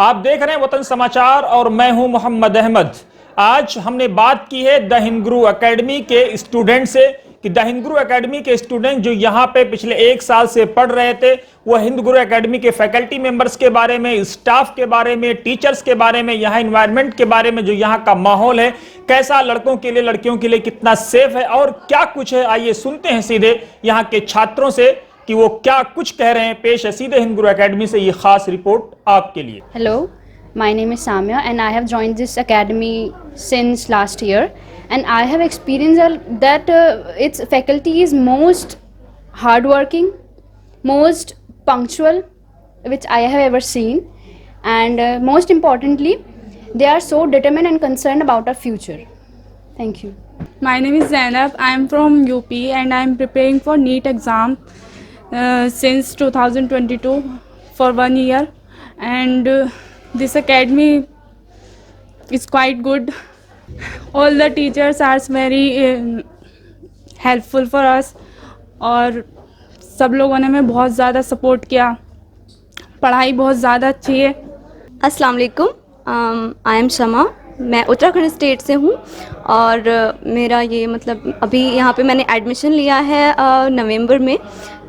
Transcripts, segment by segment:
आप देख रहे हैं वतन समाचार और मैं हूं मोहम्मद अहमद। आज हमने बात की है द हिंद गुरु एकेडमी के स्टूडेंट से कि द हिंद गुरु एकेडमी के स्टूडेंट जो यहाँ पे पिछले 1 साल से पढ़ रहे थे वो हिंद गुरु एकेडमी के फैकल्टी मेंबर्स के बारे में, स्टाफ के बारे में, टीचर्स के बारे में, यहाँ इन्वायरमेंट के बारे में, जो यहाँ का माहौल है कैसा, लड़कों के लिए लड़कियों के लिए कितना सेफ है और क्या कुछ है। आइए सुनते हैं सीधे यहाँ के छात्रों से कि वो क्या कुछ कह रहे हैं। पेश है सीधे हिंद गुरु एकेडमी से ये खास रिपोर्ट आपके लिए। Hello, my name is Samya and I have joined this academy since last year, and I have experienced that its faculty is most hardworking, most punctual, which I have ever seen, and most importantly, they are so determined and concerned about our future. Thank you. My name is Zainab. I am from UP and I am preparing for NEET exam since 2022 for 1 year, and this academy is quite good. All the teachers are very helpful for us और सब लोगों ने हमें बहुत ज़्यादा support किया। पढ़ाई बहुत ज़्यादा अच्छी है। अस्सलाम वालेकुम, आई एम शमा। मैं उत्तराखंड स्टेट से हूँ और मेरा ये मतलब अभी यहाँ पे मैंने एडमिशन लिया है नवंबर में।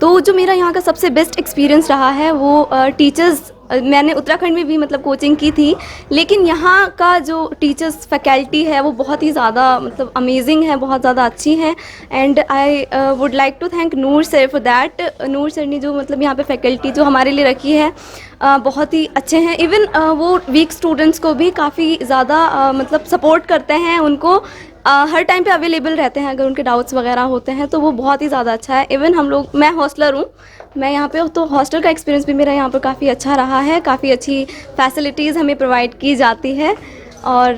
तो जो मेरा यहाँ का सबसे बेस्ट एक्सपीरियंस रहा है वो टीचर्स, मैंने उत्तराखंड में भी मतलब कोचिंग की थी, लेकिन यहाँ का जो टीचर्स फैकल्टी है वो बहुत ही ज़्यादा मतलब अमेजिंग है, बहुत ज़्यादा अच्छी है। And I would like to thank Noor sir for that. Noor sir ने जो मतलब यहाँ पे फैकल्टी जो हमारे लिए रखी है बहुत ही अच्छे हैं। इवन वो वीक स्टूडेंट्स को भी काफ़ी ज़्यादा मतलब सपोर्ट करते हैं, उनको हर टाइम पे अवेलेबल रहते हैं। अगर उनके डाउट्स वगैरह होते हैं तो वो बहुत ही ज़्यादा अच्छा है। इवन हम लोग, मैं हॉस्टलर हूँ, मैं यहाँ पे, तो हॉस्टल का एक्सपीरियंस भी मेरा यहाँ पर काफ़ी अच्छा रहा है। काफ़ी अच्छी फैसिलिटीज़ हमें प्रोवाइड की जाती है और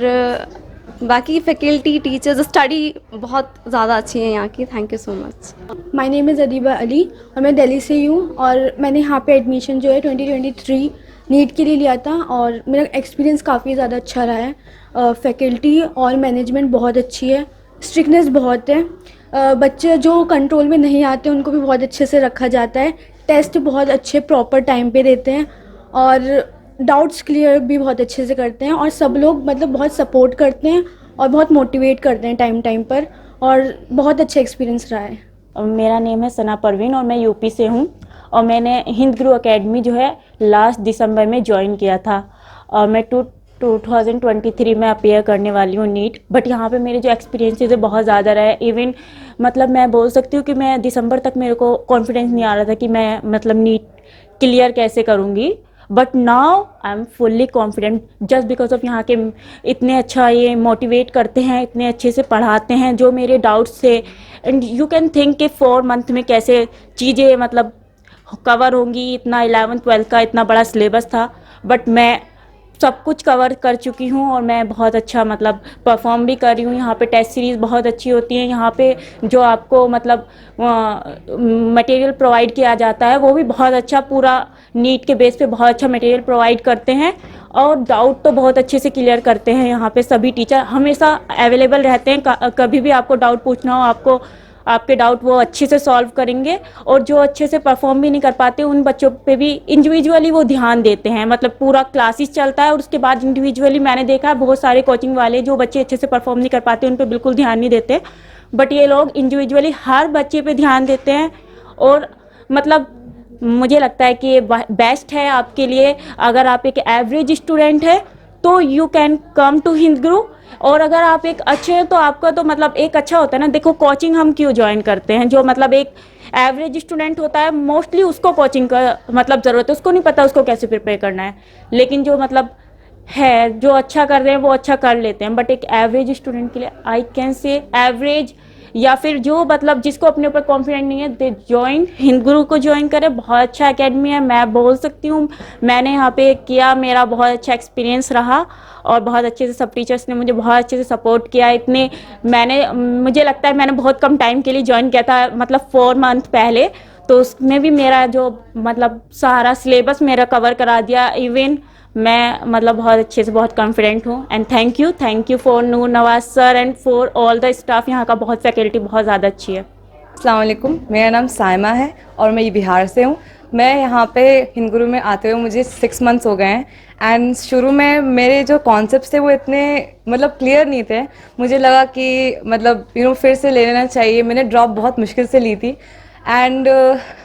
बाकी फैकल्टी, टीचर्स, स्टडी बहुत ज़्यादा अच्छी है यहाँ की। Thank you so much. My name is Adiba Ali और मैं दिल्ली से ही हूँ और मैंने यहाँ पे एडमिशन जो है 2023 नीट के लिए लिया था और मेरा एक्सपीरियंस काफ़ी ज़्यादा अच्छा रहा है। फैकल्टी और मैनेजमेंट बहुत अच्छी है, स्ट्रिक्टनेस बहुत है, बच्चे जो कंट्रोल में नहीं आते उनको भी बहुत अच्छे से रखा जाता है। टेस्ट बहुत अच्छे प्रॉपर टाइम पे देते हैं और डाउट्स क्लियर भी बहुत अच्छे से करते हैं और सब लोग मतलब बहुत सपोर्ट करते हैं और बहुत मोटिवेट करते हैं टाइम पर, और बहुत अच्छा एक्सपीरियंस रहा है। मेरा नेम है सना परवीन और मैं यूपी से हूँ और मैंने हिंद गुरु एकेडमी जो है लास्ट दिसंबर में ज्वाइन किया था और मैं 2023 में अपेयर करने वाली हूँ नीट। बट यहाँ पे मेरे जो एक्सपीरियंसेस है बहुत ज़्यादा रहा है। इवन मतलब मैं बोल सकती हूँ कि मैं दिसंबर तक मेरे को कॉन्फिडेंस नहीं आ रहा था कि मैं मतलब नीट क्लियर कैसे करूँगी। But now I am fully confident just because of यहाँ के इतने अच्छा ये मोटिवेट करते हैं, इतने अच्छे से पढ़ाते हैं। जो मेरे डाउट्स थे, एंड यू कैन थिंक कि 4 मंथ में कैसे चीज़ें मतलब कवर होंगी। इतना 11th-12th का इतना बड़ा सिलेबस था, बट मैं सब कुछ कवर कर चुकी हूँ और मैं बहुत अच्छा मतलब परफॉर्म भी कर रही हूँ। यहाँ पे टेस्ट सीरीज़ बहुत अच्छी होती हैं। यहाँ पे जो आपको मतलब मटेरियल प्रोवाइड किया जाता है वो भी बहुत अच्छा, पूरा नीट के बेस पे बहुत अच्छा मटेरियल प्रोवाइड करते हैं और डाउट तो बहुत अच्छे से क्लियर करते हैं। यहाँ पे सभी टीचर हमेशा अवेलेबल रहते हैं, कभी भी आपको डाउट पूछना हो आपके डाउट वो अच्छे से सॉल्व करेंगे। और जो अच्छे से परफॉर्म भी नहीं कर पाते उन बच्चों पे भी इंडिविजुअली वो ध्यान देते हैं। मतलब पूरा क्लासेस चलता है और उसके बाद इंडिविजुअली मैंने देखा है बहुत सारे कोचिंग वाले जो बच्चे अच्छे से परफॉर्म नहीं कर पाते उन पे बिल्कुल ध्यान नहीं देते, बट ये लोग इंडिविजुअली हर बच्चे पे ध्यान देते हैं। और मतलब मुझे लगता है कि ये बेस्ट है आपके लिए। अगर आप एक एवरेज स्टूडेंट है तो you can come to Hind Guru, और अगर आप एक अच्छे हैं तो आपका तो मतलब एक अच्छा होता है ना। देखो कोचिंग हम क्यों ज्वाइन करते हैं, जो मतलब एक एवरेज स्टूडेंट होता है मोस्टली उसको कोचिंग का मतलब ज़रूरत है, उसको नहीं पता उसको कैसे प्रिपेयर करना है। लेकिन जो मतलब है, जो अच्छा कर रहे हैं वो अच्छा कर लेते हैं। बट एक एवरेज स्टूडेंट के लिए आई कैन से एवरेज, या फिर जो मतलब जिसको अपने ऊपर कॉन्फिडेंट नहीं है, दे ज्वाइन हिंद गुरु को ज्वाइन करें। बहुत अच्छा एकेडमी है, मैं बोल सकती हूँ। मैंने यहाँ पे किया, मेरा बहुत अच्छा एक्सपीरियंस रहा और बहुत अच्छे से सब टीचर्स ने मुझे बहुत अच्छे से सपोर्ट किया। मुझे लगता है मैंने बहुत कम टाइम के लिए ज्वाइन किया था, मतलब 4 मंथ पहले, तो उसमें भी मेरा जो मतलब सारा सिलेबस मेरा कवर करा दिया। इवन मैं मतलब बहुत अच्छे से बहुत कॉन्फिडेंट हूँ। And thank you for Noor Nawaz sir and for all the staff. यहाँ का बहुत फैकल्टी बहुत ज़्यादा अच्छी है। अस्सलाम वालेकुम, मेरा नाम साइमा है और मैं बिहार से हूँ। मैं यहाँ पे हिंद गुरु में आते हुए मुझे 6 मंथ्स हो गए हैं एंड शुरू में मेरे जो कॉन्सेप्ट्स थे वो इतने मतलब क्लियर नहीं थे। मुझे लगा कि मतलब फिर से ले लेना चाहिए। मैंने ड्रॉप बहुत मुश्किल से ली थी एंड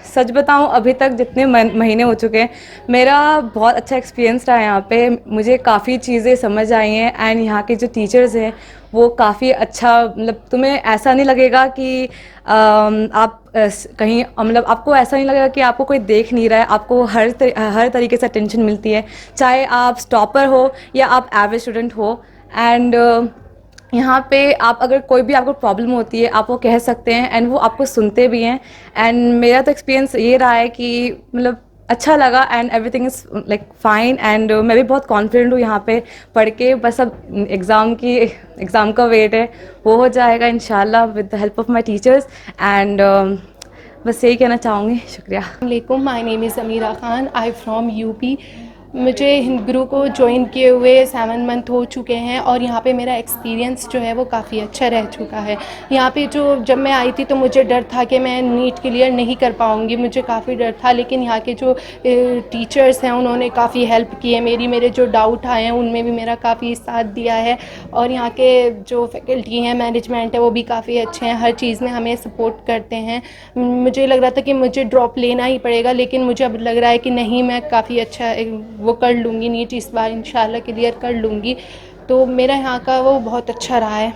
सच बताऊं अभी तक जितने महीने हो चुके हैं मेरा बहुत अच्छा एक्सपीरियंस रहा है यहाँ पे। मुझे काफ़ी चीज़ें समझ आई हैं एंड यहाँ के जो टीचर्स हैं वो काफ़ी अच्छा मतलब तुम्हें ऐसा नहीं लगेगा कि आप कहीं मतलब आपको ऐसा नहीं लगेगा कि आपको कोई देख नहीं रहा है। आपको हर तरीके से अटेंशन मिलती है, चाहे आप स्टॉपर हो या आप एवरेज स्टूडेंट हो। एंड यहाँ पे आप अगर कोई भी आपको प्रॉब्लम होती है आप वो कह सकते हैं एंड वो आपको सुनते भी हैं। एंड मेरा तो एक्सपीरियंस ये रहा है कि मतलब अच्छा लगा and everything is like fine. And मैं भी बहुत कॉन्फिडेंट हूँ यहाँ पे पढ़ के। बस अब एग्ज़ाम का वेट है, वो हो जाएगा इंशाल्लाह with the help of my teachers. And बस यही कहना चाहूँगी। शुक्रिया। वालेकुम, my name is Amira Khan, I from UP. मुझे हिंद गुरु को ज्वाइन किए हुए 7 मंथ हो चुके हैं और यहाँ पे मेरा एक्सपीरियंस जो है वो काफ़ी अच्छा रह चुका है। यहाँ पे जब मैं आई थी तो मुझे डर था कि मैं नीट क्लियर नहीं कर पाऊँगी, मुझे काफ़ी डर था। लेकिन यहाँ के जो टीचर्स हैं उन्होंने काफ़ी हेल्प की है मेरे जो डाउट आए हैं उनमें भी मेरा काफ़ी साथ दिया है। और यहाँ के जो फैकल्टी हैं, मैनेजमेंट है, वो भी काफ़ी अच्छे हैं, हर चीज़ में हमें सपोर्ट करते हैं। मुझे लग रहा था कि मुझे ड्रॉप लेना ही पड़ेगा, लेकिन मुझे अब लग रहा है कि नहीं, मैं काफ़ी अच्छा वो कर लूँगी, नीट इस बार इंशाल्लाह क्लियर कर लूँगी। तो मेरा यहाँ का वो बहुत अच्छा रहा है।